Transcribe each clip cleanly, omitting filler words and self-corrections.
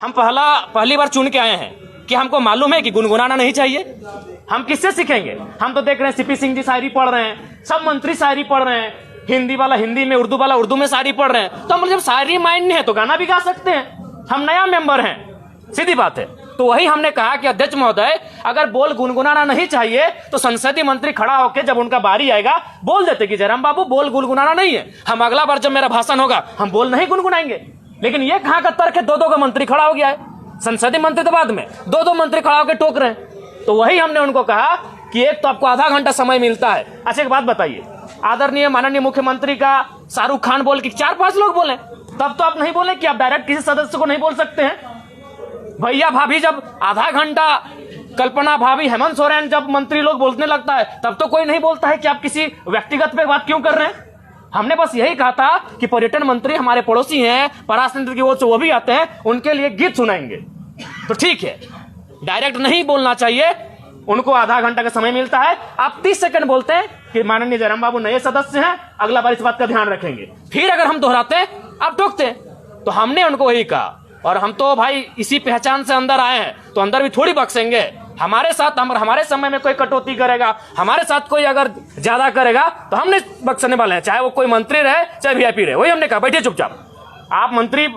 हम पहली बार चुन के आए हैं कि हमको मालूम है कि गुनगुनाना नहीं चाहिए। हम किससे सीखेंगे? हम तो देख रहे हैं सीपी सिंह जी शायरी पढ़ रहे हैं, सब मंत्री शायरी पढ़ रहे हैं, हिंदी वाला हिंदी में, उर्दू वाला उर्दू में शायरी पढ़ रहे हैं। तो हम जब शायरी माइंड नहीं है तो गाना भी गा सकते हैं। हम नया मेंबर हैं, सीधी बात है। तो वही हमने कहा कि अध्यक्ष महोदय, अगर बोल गुनगुनाना नहीं चाहिए तो संसदीय मंत्री खड़ा होकर जब उनका बारी आएगा बोल देते कि जयराम बाबू बोल गुनगुनाना नहीं है, हम अगला बार जब मेरा भाषण होगा हम बोल नहीं गुनगुनाएंगे। लेकिन ये कहां का तर्क है? दो का मंत्री खड़ा हो गया है, संसदीय मंत्री तो बाद में, दो मंत्री खड़ा होकर टोक रहे हैं। तो वही हमने उनको कहा कि एक तो आपको आधा घंटा समय मिलता है। अच्छा एक बात बताइए, आदरणीय माननीय मुख्यमंत्री का शाहरुख खान बोल के 4-5 लोग बोले, तब तो आप नहीं बोले कि आप डायरेक्ट किसी सदस्य को नहीं बोल सकते हैं। भैया भाभी जब आधा घंटा, कल्पना भाभी, हेमंत सोरेन जब मंत्री लोग बोलने लगता है तब तो कोई नहीं बोलता है कि आप किसी व्यक्तिगत पे बात क्यों कर रहे हैं। हमने बस यही कहा था कि पर्यटन मंत्री हमारे पड़ोसी हैं, पराशर की ओर से वो भी आते हैं, उनके लिए गीत सुनाएंगे। तो ठीक है, डायरेक्ट नहीं बोलना चाहिए, उनको आधा घंटा का समय मिलता है। आप 30 सेकंड बोलते हैं कि माननीय जयराम बाबू नए सदस्य हैं, अगला बार इस बात का ध्यान रखेंगे। फिर अगर हम दोहराते हैं आप टोकते हैं। तो हमने उनको वही कहा, और हम तो भाई इसी पहचान से अंदर आए हैं, तो अंदर भी थोड़ी बख्शेंगे। हमारे साथ हमारे समय में कोई कटौती करेगा, हमारे साथ कोई अगर ज्यादा करेगा तो हम नहीं बख्शने वाले हैं, चाहे वो कोई मंत्री रहे चाहे वीआईपी रहे। वही हमने कहा, बैठिए चुपचाप। आप मंत्री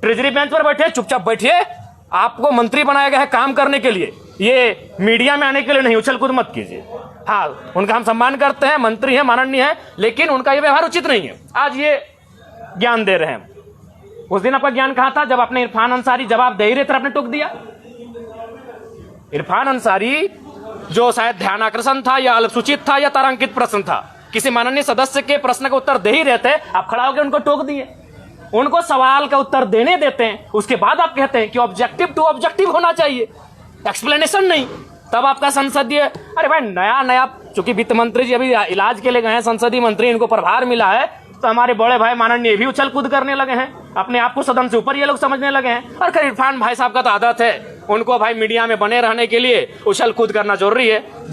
ट्रेजरी बेंच पर बैठे, चुपचाप बैठिए। आपको मंत्री बनाया गया है काम करने के लिए, ये मीडिया में आने के लिए नहीं। उछल कूद मत कीजिए। हाँ, उनका हम सम्मान करते हैं, मंत्री है, माननीय है, लेकिन उनका ये व्यवहार उचित नहीं है। आज ये ज्ञान दे रहे हैं। उस दिन आपका ज्ञान कहां था जब आपने इरफान अंसारी जवाब दे ही रहे थे, आपने टोक दिया। इरफान अंसारी जो शायद ध्यान आकर्षण था या अल्पसूचित था या तारांकित प्रश्न था, किसी माननीय सदस्य के प्रश्न का उत्तर दे ही रहे थे, आप खड़ा होकर उनको टोक दिए। उनको सवाल का उत्तर देने देते हैं, उसके बाद आप कहते हैं कि ऑब्जेक्टिव टू ऑब्जेक्टिव होना चाहिए, एक्सप्लेनेशन नहीं। तब आपका संसदीय, अरे भाई नया चूंकि वित्त मंत्री जी अभी इलाज के लिए गए हैं, संसदीय मंत्री, इनको प्रभार मिला है, तो हमारे बड़े भाई माननीय भी उछल कूद करने लगे हैं, अपने आप को सदन से ऊपर ये लोग समझने लगे हैं। और खैर इरफान भाई साहब का तो आदत है, उनको भाई मीडिया में बने रहने के लिए उछल कूद करना जरूरी है।